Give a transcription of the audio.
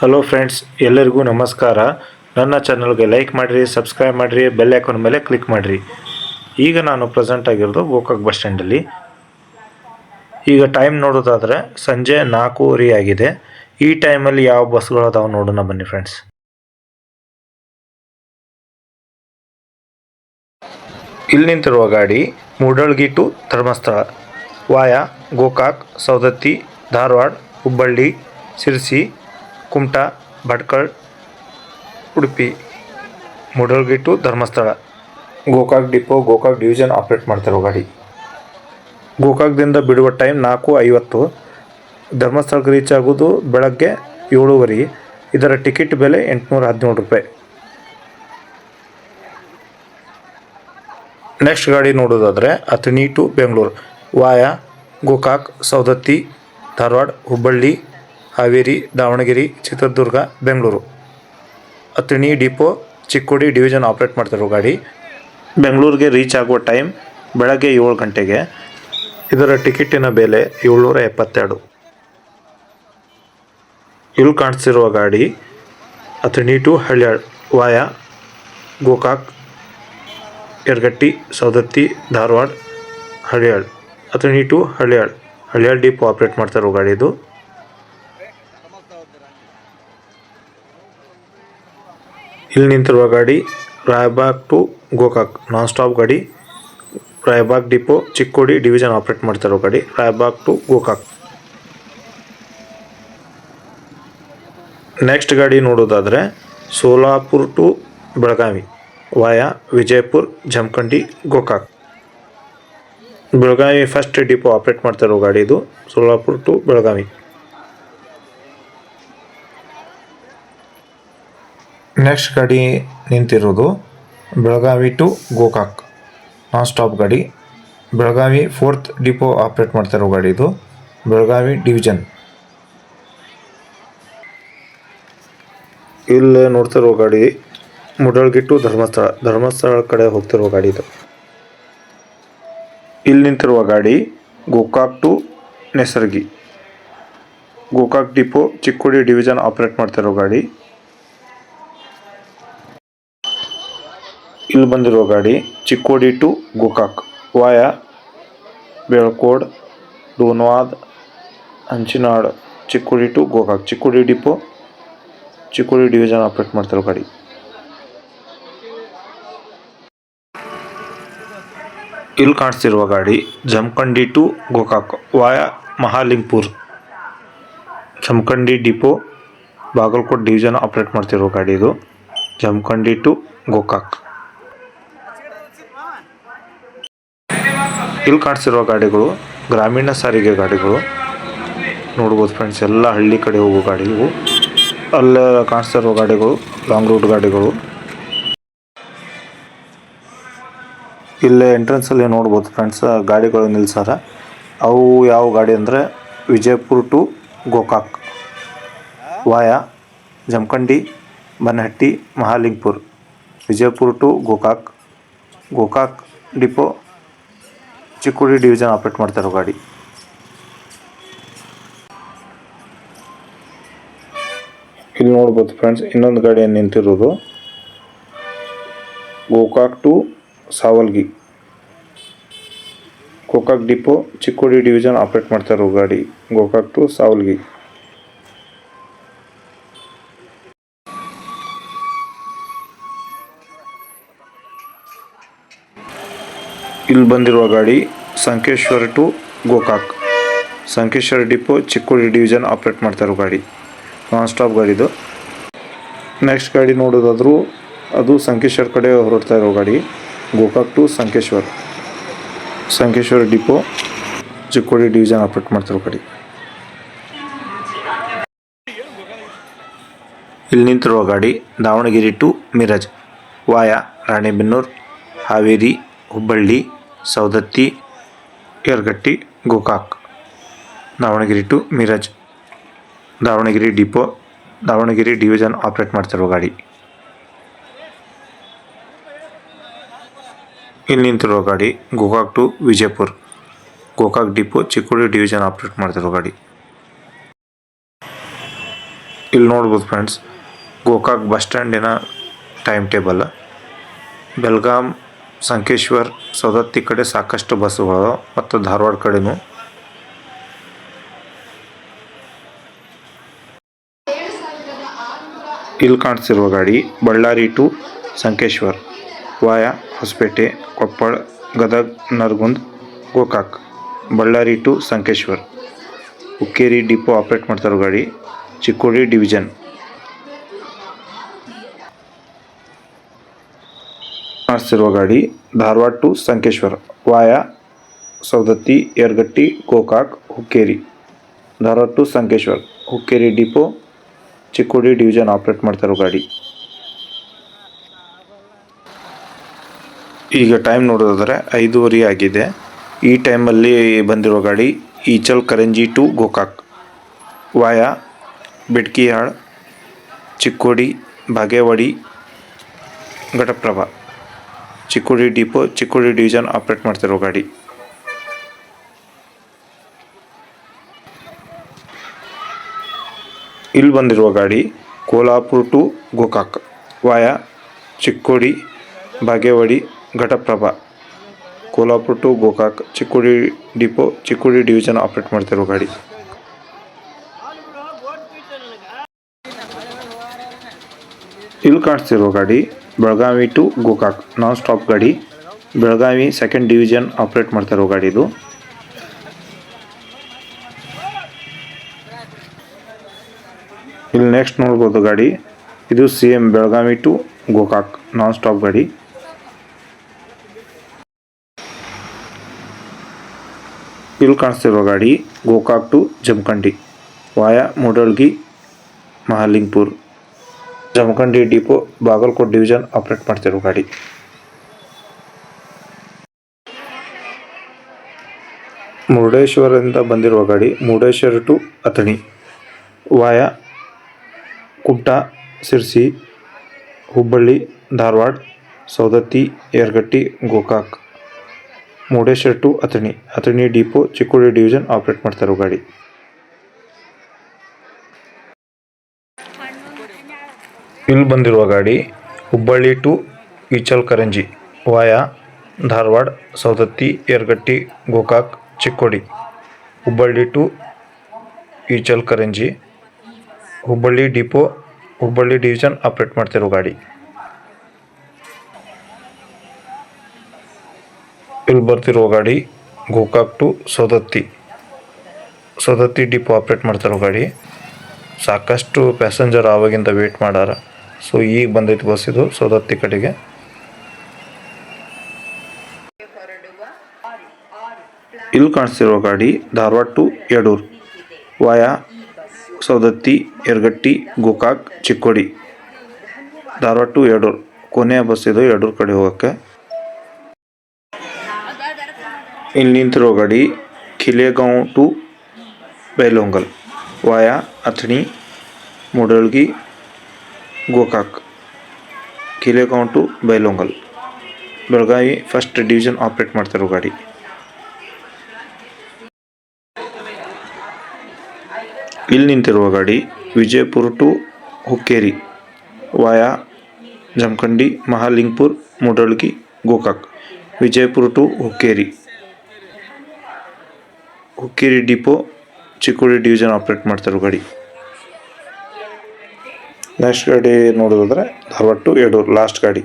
Hello friends, ಎಲ್ಲರಿಗೂ ನಮಸ್ಕಾರ. ನನ್ನ ಚಾನಲ್ಗೆ ಲೈಕ್ ಮಾಡಿರಿ, ಸಬ್ಸ್ಕ್ರೈಬ್ ಮಾಡಿರಿ, ಬೆಲ್ ಐಕಾನ್ ಮೇಲೆ ಕ್ಲಿಕ್ ಮಾಡಿರಿ. ಈಗ ನಾನು ಪ್ರೆಸೆಂಟ್ ಆಗಿರೋದು ಗೋಕಾಕ್ ಬಸ್ ಸ್ಟ್ಯಾಂಡಲ್ಲಿ. ಈಗ ಟೈಮ್ ನೋಡೋದಾದರೆ ಸಂಜೆ 4:30 ಆಗಿದೆ. ಈ ಟೈಮಲ್ಲಿ ಯಾವ ಬಸ್ಗಳು ಅದಾವೆ ನೋಡೋಣ ಬನ್ನಿ ಫ್ರೆಂಡ್ಸ್. ಇಲ್ಲಿ ನಿಂತಿರುವ ಗಾಡಿ Mudalagi to Dharmasthala via Gokak, Saundatti, Dharwad, Hubballi, Sirsi, Kumta, Bhatkal, Udupi. Mudalagi to Dharmasthala Gokak depot, Gokak division operate ಮಾಡ್ತಿರೋ ಗಾಡಿ. ಗೋಕಾಕ್ದಿಂದ ಬಿಡುವ ಟೈಮ್ 4:50. ಧರ್ಮಸ್ಥಳಕ್ಕೆ ರೀಚ್ ಆಗೋದು ಬೆಳಗ್ಗೆ 7:30. ಇದರ ಟಿಕೆಟ್ ಬೆಲೆ 817 ರೂಪಾಯಿ. ನೆಕ್ಸ್ಟ್ ಗಾಡಿ ನೋಡೋದಾದರೆ Athani to Bengaluru via Gokak, Saundatti, Dharwad, Hubballi, Haveri, Davangere, Chitradurga, Bengaluru. Athani depot, Chikkodi division operate ಮಾಡ್ತಿರೋ ಗಾಡಿ. ಬೆಂಗಳೂರಿಗೆ ರೀಚ್ ಆಗುವ ಟೈಮ್ ಬೆಳಗ್ಗೆ 7 ಗಂಟೆಗೆ. ಇದರ ಟಿಕೆಟಿನ ಬೆಲೆ 772. ಇಲ್ಲಿ ಕಾಣಿಸ್ತಿರುವ ಗಾಡಿ Athani to Haliyal via Gokak, Yaragatti, Saundatti, Dharwad, Haliyal. Athani to Haliyal depot operate ಮಾಡ್ತಿರೋ ಗಾಡಿ ಇದು. ಇಲ್ಲಿ ನಿಂತಿರುವ ಗಾಡಿ Raybag to Gokak non stop ಗಾಡಿ. Raybag depot, Chikkodi division operate ಮಾಡ್ತಿರೋ ಗಾಡಿ. ರಾಯಬಾಗ್ ಟು ಗೋಕಾಕ್. ನೆಕ್ಸ್ಟ್ ಗಾಡಿ ನೋಡೋದಾದರೆ Solapur to Belagavi via Vijayapura, Jamkhandi, Gokak. Belagavi first depot operate ಮಾಡ್ತಿರೋ ಗಾಡಿ ಇದು. ಸೋಲಾಪುರ್ ಟು ಬೆಳಗಾವಿ. ನೆಕ್ಸ್ಟ್ ಗಾಡಿ ನಿಂತಿರೋದು Belagavi to Gokak non stop ಗಾಡಿ. ಬೆಳಗಾವಿ 4th ಡಿಪೋ ಆಪ್ರೇಟ್ ಮಾಡ್ತಿರೋ ಗಾಡಿ ಇದು. ಬೆಳಗಾವಿ ಡಿವಿಷನ್. ಇಲ್ಲಿ ನೋಡ್ತಿರೋ ಗಾಡಿ ಮೂಡಲಗಿ ಟು ಧರ್ಮಸ್ಥಳ ಕಡೆ ಹೋಗ್ತಿರೋ ಗಾಡಿ ಇದು. ಇಲ್ಲಿ ನಿಂತಿರುವ ಗಾಡಿ Gokak to Nesargi Gokak depot, Chikkodi division operate ಮಾಡ್ತಿರೋ ಗಾಡಿ. ಇಲ್ಲಿ ಬಂದಿರುವ ಗಾಡಿ Chikkodi to Gokak via Belakod, Donwad, Hanchinad, Chikkodi to Gokak. Chikkodi depot, Chikkodi division operate ಮಾಡ್ತಿರೋ ಗಾಡಿ. ಇಲ್ಲಿ ಕಾಣಿಸ್ತಿರುವ ಗಾಡಿ Jamkhandi to Gokak via Mahalingpur. Jamkhandi depot, Bagalkot division operate ಮಾಡ್ತಿರೋ ಗಾಡಿ ಇದು. ಜಮಖಂಡಿ ಟು ಗೋಕಾಕ್. ಇಲ್ಲಿ ಕಾಣಿಸ್ತಿರುವ ಗಾಡಿಗಳು ಗ್ರಾಮೀಣ ಸಾರಿಗೆ ಗಾಡಿಗಳು ನೋಡ್ಬೋದು ಫ್ರೆಂಡ್ಸ್. ಎಲ್ಲ ಹಳ್ಳಿ ಕಡೆ ಹೋಗೋ ಗಾಡಿ ಇವು. ಅಲ್ಲೇ ಕಾಣಿಸ್ತಿರೋ ಗಾಡಿಗಳು ಲಾಂಗ್ ರೂಟ್ ಗಾಡಿಗಳು. ಇಲ್ಲೇ ಎಂಟ್ರೆನ್ಸಲ್ಲಿ ನೋಡ್ಬೋದು ಫ್ರೆಂಡ್ಸ್ ಗಾಡಿಗಳು ನಿಲ್ಸಾರ. ಅವು ಯಾವ ಗಾಡಿ ಅಂದರೆ Vijayapura to Gokak via Jamkhandi, Banahatti, Mahalingpur. Vijayapura to Gokak, Gokak depot, Chikkodi division operate ಮಾಡ್ತಿರೋ ಗಾಡಿ. ಇಲ್ಲಿ ನೋಡ್ಬೋದು ಫ್ರೆಂಡ್ಸ್ ಇನ್ನೊಂದು ಗಾಡಿ ನಿಂತಿರೋದು Gokak to Savalgi Gokak depot, Chikkodi division operate ಮಾಡ್ತಿರೋ ಗಾಡಿ. ಗೋಕಾಕ್ ಟು ಸಾವಲ್ಗಿ. ಇಲ್ಲಿ ಬಂದಿರುವ ಗಾಡಿ Sankeshwar to Gokak Sankeshwar depot, Chikkodi division operate ಮಾಡ್ತಿರೋ ಗಾಡಿ. ನಾನ್ ಸ್ಟಾಪ್ ಗಾಡಿ ಇದು. ನೆಕ್ಸ್ಟ್ ಗಾಡಿ ನೋಡೋದಾದರೂ ಅದು ಸಂಕೇಶ್ವರ ಕಡೆ ಹೊರಡ್ತಾ ಇರೋ ಗಾಡಿ. Gokak to Sankeshwar depot, Chikkodi division operate ಮಾಡ್ತಿರೋ ಗಾಡಿ. ಇಲ್ಲಿ ನಿಂತಿರುವ ಗಾಡಿ Davanagere to Miraj via Ranebennur, Haveri, Hubballi, Saundatti, Yaragatti, Gokak. Davanagere to Miraj Davanagere depot, Davanagere division operate ಮಾಡ್ತಿರೋ ಗಾಡಿ. ಇಲ್ಲಿ ನಿಂತಿರೋ ಗಾಡಿ Gokak to Vijayapura Gokak depot, Chikkodi division operate ಮಾಡ್ತಿರೋ ಗಾಡಿ. ಇಲ್ಲಿ ನೋಡ್ಬೋದು ಫ್ರೆಂಡ್ಸ್, ಗೋಕಾಕ್ ಬಸ್ ಸ್ಟ್ಯಾಂಡಿನ ಟೈಮ್ ಟೇಬಲ್. ಬೆಲ್ಗಾಮ್, ಸಂಕೇಶ್ವರ್, ಸವದತ್ತಿ ಕಡೆ ಸಾಕಷ್ಟು ಬಸ್ಸುಗಳು ಮತ್ತು ಧಾರವಾಡ ಕಡೆನೂ. ಇಲ್ಲಿ ಕಾಣಿಸ್ತಿರುವ ಗಾಡಿ Ballari to Sankeshwar via Hosapete, Koppal, Gadag, Nargund, Gokak. Ballari to Sankeshwar Hukkeri depot operate ಮಾಡ್ತಾರೋ ಗಾಡಿ, ಚಿಕ್ಕೋಡಿ ಡಿವಿಷನ್. ಕಾಣಿಸ್ತಿರುವ ಗಾಡಿ Dharwad to Sankeshwar via Savadatti, Yaragatti, Gokak, Hukkeri. Dharwad to Sankeshwar Hukkeri depot, Chikkodi division operate ಮಾಡ್ತಾರೋ ಗಾಡಿ. ಈಗ ಟೈಮ್ ನೋಡೋದಾದರೆ 5:30 ಆಗಿದೆ. ಈ ಟೈಮಲ್ಲಿ ಬಂದಿರೋ ಗಾಡಿ Ichalkaranji to Gokak via Bedkihal, Chikkodi, Bagewadi, Ghataprabha. Chikkodi depot, Chikkodi division operate ಮಾಡ್ತಿರೋ ಗಾಡಿ. ಇಲ್ಲಿ ಬಂದಿರುವ ಗಾಡಿ Kolhapur to Gokak via Chikkodi, Bagewadi, Ghataprabha. Kolhapur to Gokak, Chikkodi depot, Chikkodi division operate ಮಾಡ್ತಿರೋ ಗಾಡಿ. ಇಲ್ಲಿ ಕಾಣಿಸ್ತಿರೋ ಗಾಡಿ Belagavi to Gokak non stop ಗಾಡಿ. ಬೆಳಗಾವಿ ಸೆಕೆಂಡ್ ಡಿವಿಷನ್ ಆಪ್ರೇಟ್ ಮಾಡ್ತಿರೋ ಗಾಡಿ ಇದು. ಇಲ್ಲಿ ನೆಕ್ಸ್ಟ್ ನೋಡ್ಬೋದು ಗಾಡಿ, ಇದು CM Belagavi to Gokak non stop ಗಾಡಿ. ಇಲ್ಲಿ ಕಾಣಿಸ್ತಿರೋ ಗಾಡಿ Gokak to Jamkhandi via Mudalgi, Mahalingpur. Jamkhandi depot, Bagalkot division operate ಮಾಡ್ತಿರೋ ಗಾಡಿ. ಮುರುಡೇಶ್ವರದಿಂದ ಬಂದಿರುವ ಗಾಡಿ Murudeshwar to Athani via Kumta, Sirsi, Hubballi, Dharwad, Savadatti, Yaragatti, Gokak. Murudeshwar to Athani, Athani depot, Chikkodi division operate ಮಾಡ್ತಾರೋ ಗಾಡಿ. ಇಲ್ಲಿ ಬಂದಿರುವ ಗಾಡಿ Hubballi to Ichalkaranji via Dharwad, Savadatti, Yaragatti, Gokak, Chikkodi. Hubballi to Ichalkaranji Hubballi depot, Hubballi division operate ಮಾಡ್ತಿರೋ ಗಾಡಿ. ಇಲ್ಲಿ ಬರ್ತಿರೋ ಗಾಡಿ Gokak to Savadatti, Savadatti depot operate ಮಾಡ್ತಿರೋ ಗಾಡಿ. ಸಾಕಷ್ಟು ಪ್ಯಾಸೆಂಜರ್ ಆವಾಗಿಂದ ವೇಟ್ ಮಾಡಾರ. ಸೊ ಈಗ ಬಂದೈತಿ ಬಸ್ ಇದು ಸವದತ್ತಿ ಕಡೆಗೆ. ಇಲ್ಲಿ ಕಾಣಿಸ್ತಿರೋ ಗಾಡಿ Dharwad to Yadur via Savadatti, Yaragatti, Gokak, Chikkodi. Dharwad to Yadur ಕೊನೆಯ ಬಸ್ ಇದು ಯಡೂರ್ ಕಡೆ ಹೋಗೋಕ್ಕೆ. ಇಲ್ಲಿ ನಿಂತಿರೋ ಗಾಡಿ Khilegaon to Bailhongal via Athani, Mudalgi, Gokak. Khilegaon to Bailhongal Belagavi first division operate ಮಾಡ್ತಿರೋ ಗಾಡಿ. ಇಲ್ಲಿ ನಿಂತಿರುವ ಗಾಡಿ Vijayapura to Hukkeri via Jamkhandi, Mahalingpur, Mudalgi, Gokak. Vijayapura to Hukkeri, Hukkeri depot, Chikkodi division operate ಮಾಡ್ತಿರೋ ಗಾಡಿ. ನೆಕ್ಸ್ಟ್ ಗಾಡಿ ನೋಡೋದಾದ್ರೆ ಧಾರವಾಡ ಟು ಯಡೂರ್ ಲಾಸ್ಟ್ ಗಾಡಿ.